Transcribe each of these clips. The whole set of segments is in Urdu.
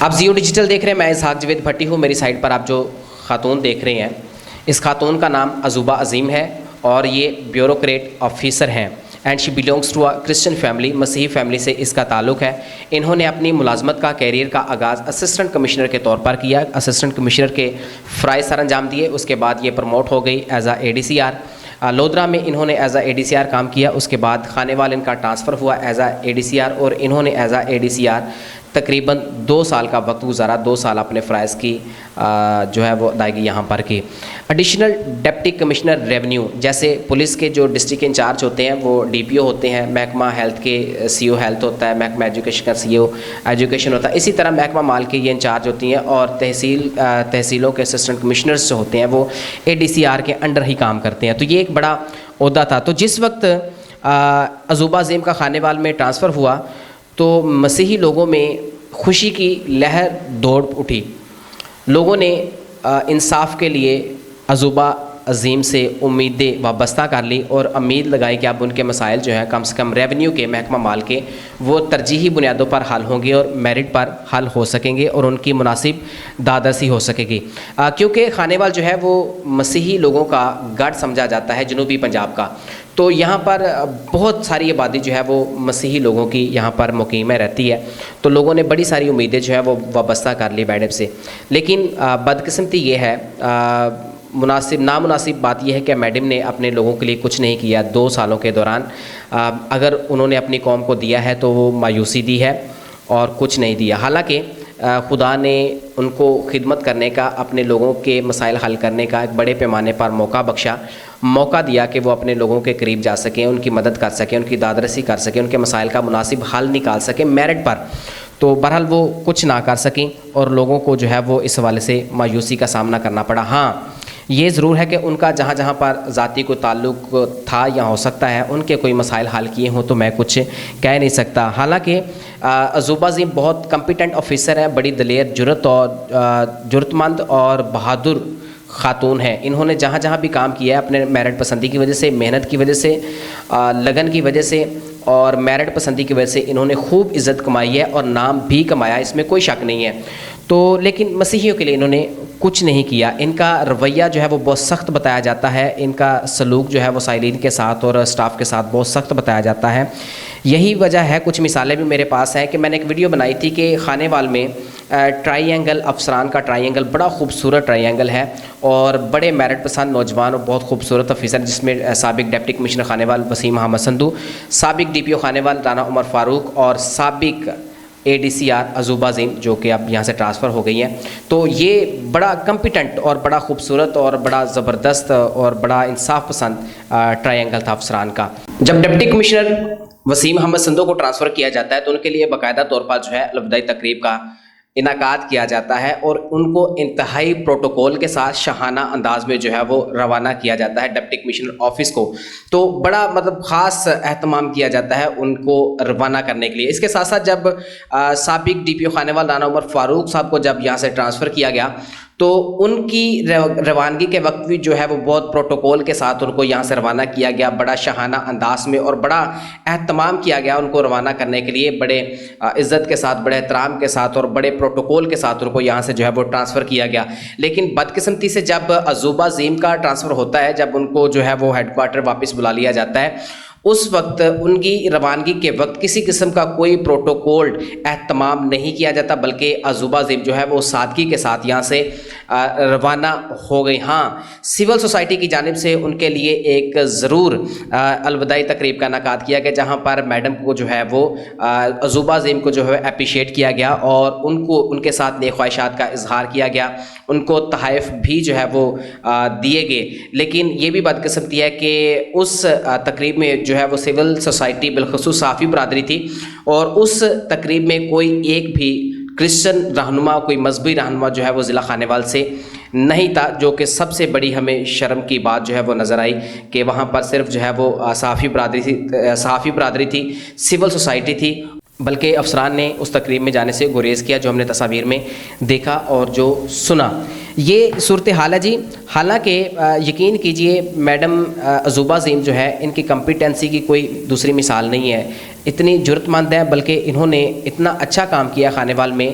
آپ زیو ڈیجیٹل دیکھ رہے ہیں، میں اسحاق جاوید بھٹی ہوں۔ میری سائٹ پر آپ جو خاتون دیکھ رہے ہیں، اس خاتون کا نام عزوبہ عظیم ہے اور یہ بیوروکریٹ آفیسر ہیں and she belongs to Christian family, مسیحی فیملی سے اس کا تعلق ہے۔ انہوں نے اپنی ملازمت کا کیریئر کا آغاز اسسٹنٹ کمشنر کے طور پر کیا، اسسٹنٹ کمشنر کے فرائض سر انجام دیے، اس کے بعد یہ پروموٹ ہو گئی ایز اے ADCR۔ لودھرا میں انہوں نے ایز اے ADCR کام کیا، اس کے بعد خانیوال ان کا ٹرانسفر ہوا ایز اے ADCR اور انہوں نے ایز اے ADCR تقریباً 2 سال کا وقت گزارا، 2 سال اپنے فرائض کی جو ہے وہ ادائیگی یہاں پر کی۔ ایڈیشنل ڈپٹی کمشنر ریونیو، جیسے پولیس کے جو ڈسٹرکٹ انچارج ہوتے ہیں وہ DPO ہوتے ہیں، محکمہ ہیلتھ کے CO ہیلتھ ہوتا ہے، محکمہ ایجوکیشن کا CO ایجوکیشن ہوتا ہے، اسی طرح محکمہ مال کے یہ انچارج ہوتی ہیں اور تحصیلوں کے اسسٹنٹ کمشنرز جو ہوتے ہیں وہ ADCR کے انڈر ہی کام کرتے ہیں۔ تو یہ ایک بڑا عہدہ تھا۔ تو جس وقت عزوبہ عظیم کا خانیوال میں ٹرانسفر ہوا تو مسیحی لوگوں میں خوشی کی لہر دوڑ اٹھی۔ لوگوں نے انصاف کے لیے عزوبہ عظیم سے امیدیں وابستہ کر لی اور امید لگائی کہ اب ان کے مسائل جو ہیں کم سے کم ریونیو کے، محکمہ مال کے، وہ ترجیحی بنیادوں پر حل ہوں گے اور میرٹ پر حل ہو سکیں گے اور ان کی مناسب دادرسی ہو سکے گی، کیونکہ خانیوال جو ہے وہ مسیحی لوگوں کا گڑھ سمجھا جاتا ہے جنوبی پنجاب کا۔ تو یہاں پر بہت ساری آبادی جو ہے وہ مسیحی لوگوں کی یہاں پر مقیم رہتی ہے، تو لوگوں نے بڑی ساری امیدیں جو ہے وہ وابستہ کر لی میڈم سے۔ لیکن بدقسمتی یہ ہے، نامناسب بات یہ ہے کہ میڈم نے اپنے لوگوں کے لیے کچھ نہیں کیا 2 سالوں کے دوران۔ اگر انہوں نے اپنی قوم کو دیا ہے تو وہ مایوسی دی ہے اور کچھ نہیں دیا، حالانکہ خدا نے ان کو خدمت کرنے کا، اپنے لوگوں کے مسائل حل کرنے کا ایک بڑے پیمانے پر موقع دیا کہ وہ اپنے لوگوں کے قریب جا سکیں، ان کی مدد کر سکیں، ان کی دادرسی کر سکیں، ان کے مسائل کا مناسب حل نکال سکیں میرٹ پر۔ تو بہرحال وہ کچھ نہ کر سکیں اور لوگوں کو جو ہے وہ اس حوالے سے مایوسی کا سامنا کرنا پڑا۔ ہاں یہ ضرور ہے کہ ان کا جہاں جہاں پر ذاتی کوئی تعلق تھا یا ہو سکتا ہے ان کے کوئی مسائل حل کیے ہوں تو میں کچھ کہہ نہیں سکتا۔ حالانکہ عزوبہ عظیم بہت کمپیٹنٹ آفیسر ہیں، بڑی دلیر، جرأت مند اور بہادر خاتون ہیں۔ انہوں نے جہاں جہاں بھی کام کیا ہے اپنے میرٹ پسندی کی وجہ سے، محنت کی وجہ سے، لگن کی وجہ سے اور میرٹ پسندی کی وجہ سے انہوں نے خوب عزت کمائی ہے اور نام بھی کمایا، اس میں کوئی شک نہیں ہے۔ تو لیکن مسیحیوں کے لیے انہوں نے کچھ نہیں کیا۔ ان کا رویہ جو ہے وہ بہت سخت بتایا جاتا ہے، ان کا سلوک جو ہے وہ سائلین کے ساتھ اور سٹاف کے ساتھ بہت سخت بتایا جاتا ہے۔ یہی وجہ ہے، کچھ مثالیں بھی میرے پاس ہیں کہ میں نے ایک ویڈیو بنائی تھی کہ خانیوال میں ٹرائی اینگل، افسران کا ٹرائی اینگل بڑا خوبصورت ٹرائی اینگل ہے اور بڑے میرٹ پسند نوجوان اور بہت خوبصورت آفیسر، جس میں سابق ڈپٹی کمشنر خانیوال وسیم محمد سندھو، سابق DPO خانیوال رانا عمر فاروق اور سابق ADCR عزوبہ عظیم جو کہ اب یہاں سے ٹرانسفر ہو گئی ہیں۔ تو یہ بڑا کمپیٹنٹ اور بڑا خوبصورت اور بڑا زبردست اور بڑا انصاف پسند ٹرائی اینگل تھا افسران کا۔ جب ڈپٹی کمشنر وسیم محمد سندھو کو ٹرانسفر کیا جاتا ہے تو ان کے لیے باقاعدہ طور پر جو ہے الوداعی تقریب کا انعقاد کیا جاتا ہے اور ان کو انتہائی پروٹوکول کے ساتھ شاہانہ انداز میں جو ہے وہ روانہ کیا جاتا ہے ڈپٹی کمشنر آفس کو۔ تو بڑا خاص اہتمام کیا جاتا ہے ان کو روانہ کرنے کے لیے۔ اس کے ساتھ ساتھ جب سابق DPO خانیوال رانا عمر فاروق صاحب کو جب یہاں سے ٹرانسفر کیا گیا تو ان کی روانگی کے وقت بھی جو ہے وہ بہت پروٹوکول کے ساتھ ان کو یہاں سے روانہ کیا گیا، بڑا شاہانہ انداز میں اور بڑا اہتمام کیا گیا ان کو روانہ کرنے کے لیے، بڑے عزت کے ساتھ، بڑے احترام کے ساتھ اور بڑے پروٹوکول کے ساتھ ان کو یہاں سے جو ہے وہ ٹرانسفر کیا گیا۔ لیکن بدقسمتی سے جب عزوبہ عظیم کا ٹرانسفر ہوتا ہے، جب ان کو جو ہے وہ ہیڈ کوارٹر واپس بلا لیا جاتا ہے، اس وقت ان کی روانگی کے وقت کسی قسم کا کوئی پروٹوکول اہتمام نہیں کیا جاتا، بلکہ عزوبہ عظیم جو ہے وہ سادگی کے ساتھ یہاں سے روانہ ہو گئی۔ ہاں سول سوسائٹی کی جانب سے ان کے لیے ایک ضرور الوداعی تقریب کا انعقاد کیا گیا، جہاں پر میڈم کو جو ہے وہ عزوبہ عظیم کو جو ہے اپریشیٹ کیا گیا اور ان کے ساتھ نیک خواہشات کا اظہار کیا گیا، ان کو تحائف بھی جو ہے وہ دیے گئے۔ لیکن یہ بھی بدقسمتی ہے کہ اس تقریب میں جو ہے وہ سول سوسائٹی بالخصوص صحافی برادری تھی اور اس تقریب میں کوئی ایک بھی کرسچن رہنما، کوئی مذہبی رہنما جو ہے وہ ضلع خانیوال سے نہیں تھا، جو کہ سب سے بڑی ہمیں شرم کی بات جو ہے وہ نظر آئی کہ وہاں پر صرف جو ہے وہ صحافی برادری تھی، سول سوسائٹی تھی، بلکہ افسران نے اس تقریب میں جانے سے گریز کیا، جو ہم نے تصاویر میں دیکھا اور جو سنا۔ یہ صورتحال ہے جی۔ حالانکہ یقین کیجئے میڈم عزوبہ عظیم جو ہے ان کی کمپیٹنسی کی کوئی دوسری مثال نہیں ہے۔ اتنی جرتمند ہیں، بلکہ انہوں نے اتنا اچھا کام کیا خانیوال میں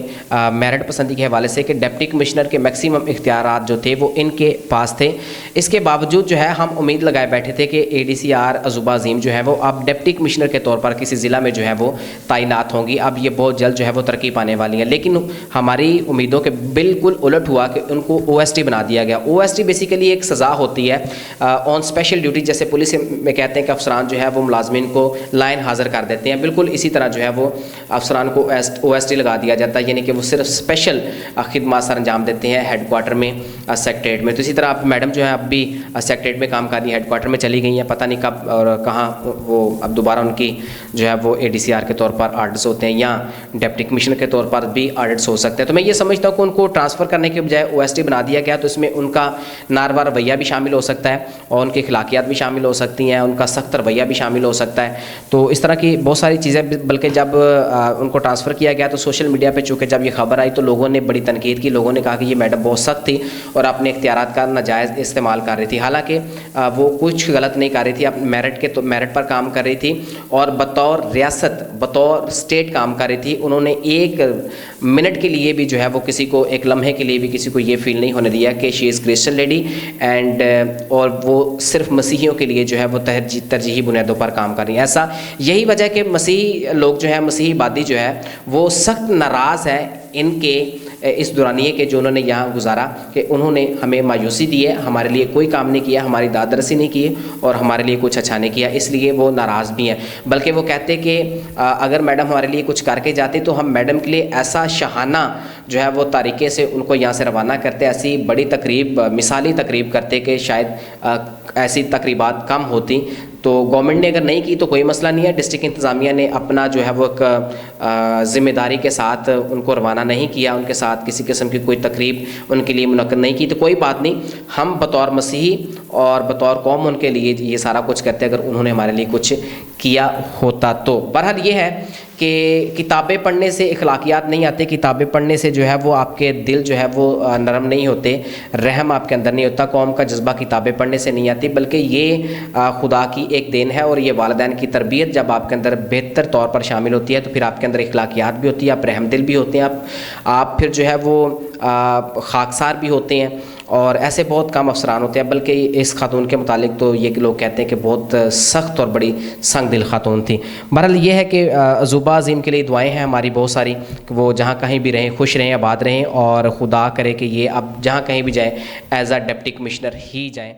میرٹ پسندی کے حوالے سے کہ ڈپٹی کمشنر کے میکسیمم اختیارات جو تھے وہ ان کے پاس تھے۔ اس کے باوجود جو ہے ہم امید لگائے بیٹھے تھے کہ ADCR عزوبہ عظیم جو ہے وہ اب ڈپٹی کمشنر کے طور پر کسی ضلع میں جو ہے وہ تعینات ہوں گی، اب یہ بہت جلد جو ہے وہ ترقی پانے والی ہیں، لیکن ہماری امیدوں کے بالکل الٹ ہوا کہ ان کو OST بنا دیا گیا۔ OST بیسیکلی ایک سزا ہوتی ہے آن اسپیشل ڈیوٹی، جیسے پولیس میں کہتے ہیں کہ افسران جو ہے وہ ملازمین کو لائن حاضر کر دیتے ہیں، بالکل اسی طرح جو ہے وہ افسران کو OST لگا دیا جاتا ہے، یعنی کہ وہ صرف اسپیشل خدمات سر انجام دیتے ہیں ہیڈ کوارٹر میں سیکٹریٹ میں۔ تو اسی طرح اب میڈم جو ہے اب بھی سیکٹریٹ میں کام کر رہی ہیں، ہیڈ کوارٹر میں چلی گئی ہیں، پتہ نہیں کب اور کہاں وہ اب دوبارہ ان کی جو ہے وہ ADCR کے طور پر آڈٹس ہوتے ہیں یا ڈپٹی کمشنر کے طور پر بھی آڈٹس ہو سکتے ہیں۔ تو میں یہ سمجھتا ہوں کہ ان کو ٹرانسفر کرنے کے بجائے OST بنا دیا گیا، تو اس میں ان کا ناروا رویہ بھی شامل ہو سکتا ہے اور ان کی اخلاقیات بھی شامل ہو سکتی ہیں، ان کا سخت رویہ بھی شامل ہو سکتا ہے۔ تو اس طرح کی بہت ساری چیزیں، بلکہ جب ان کو ٹرانسفر کیا گیا تو سوشل میڈیا پہ چونکہ جب یہ خبر آئی تو لوگوں نے بڑی تنقید کی، لوگوں نے کہا کہ یہ میڈم بہت سخت تھی اور اپنے اختیارات کا ناجائز استعمال کر رہی تھی، حالانکہ وہ کچھ غلط نہیں کر رہی تھی، میرٹ پر کام کر رہی تھی اور بطور ریاست بطور اسٹیٹ کام کر رہی تھی۔ انہوں نے ایک منٹ کے لیے بھی جو ہے وہ کسی کو، ایک لمحے کے لیے بھی کسی کو یہ فیل نہیں ہونے دیا کہ شی از کرسچن لیڈی اینڈ اور وہ صرف مسیحیوں کے لیے جو ہے وہ ترجیحی بنیادوں پر کام کر رہی ہیں۔ ایسا یہی وجہ ہے کہ مسیحی لوگ جو ہے، مسیحی آبادی جو ہے وہ سخت ناراض ہے ان کے اس دورانیے کے جو انہوں نے یہاں گزارا، کہ انہوں نے ہمیں مایوسی دی ہے، ہمارے لیے کوئی کام نہیں کیا، ہماری داد رسی نہیں کی اور ہمارے لیے کچھ اچھا نہیں کیا، اس لیے وہ ناراض بھی ہیں۔ بلکہ وہ کہتے کہ اگر میڈم ہمارے لیے کچھ کر کے جاتے تو ہم میڈم کے لیے ایسا شاہانہ جو ہے وہ طریقے سے ان کو یہاں سے روانہ کرتے، ایسی بڑی تقریب، مثالی تقریب کرتے کہ شاید ایسی تقریبات کم ہوتی۔ تو گورنمنٹ نے اگر نہیں کی تو کوئی مسئلہ نہیں ہے، ڈسٹرکٹ انتظامیہ نے اپنا جو ہے وہ ایک ذمہ داری کے ساتھ ان کو روانہ نہیں کیا، ان کے ساتھ کسی قسم کی کوئی تقریب ان کے لیے منعقد نہیں کی، تو کوئی بات نہیں، ہم بطور مسیحی اور بطور قوم ان کے لیے یہ سارا کچھ کرتے اگر انہوں نے ہمارے لیے کچھ کیا ہوتا تو۔ بہرحال یہ ہے کہ کتابیں پڑھنے سے اخلاقیات نہیں آتے، کتابیں پڑھنے سے جو ہے وہ آپ کے دل جو ہے وہ نرم نہیں ہوتے، رحم آپ کے اندر نہیں ہوتا، قوم کا جذبہ کتابیں پڑھنے سے نہیں آتی، بلکہ یہ خدا کی ایک دین ہے، اور یہ والدین کی تربیت جب آپ کے اندر بہتر طور پر شامل ہوتی ہے تو پھر آپ کے اندر اخلاقیات بھی ہوتی ہے، آپ رحم دل بھی ہوتے ہیں، آپ پھر جو ہے وہ خاکسار بھی ہوتے ہیں، اور ایسے بہت کم افسران ہوتے ہیں۔ بلکہ اس خاتون کے متعلق تو یہ لوگ کہتے ہیں کہ بہت سخت اور بڑی سنگ دل خاتون تھی۔ بہرحال یہ ہے کہ عزوبہ عظیم کے لیے دعائیں ہیں ہماری بہت ساری، کہ وہ جہاں کہیں بھی رہیں خوش رہیں، آباد رہیں، اور خدا کرے کہ یہ اب جہاں کہیں بھی جائیں ایز اے ڈپٹی کمشنر ہی جائیں۔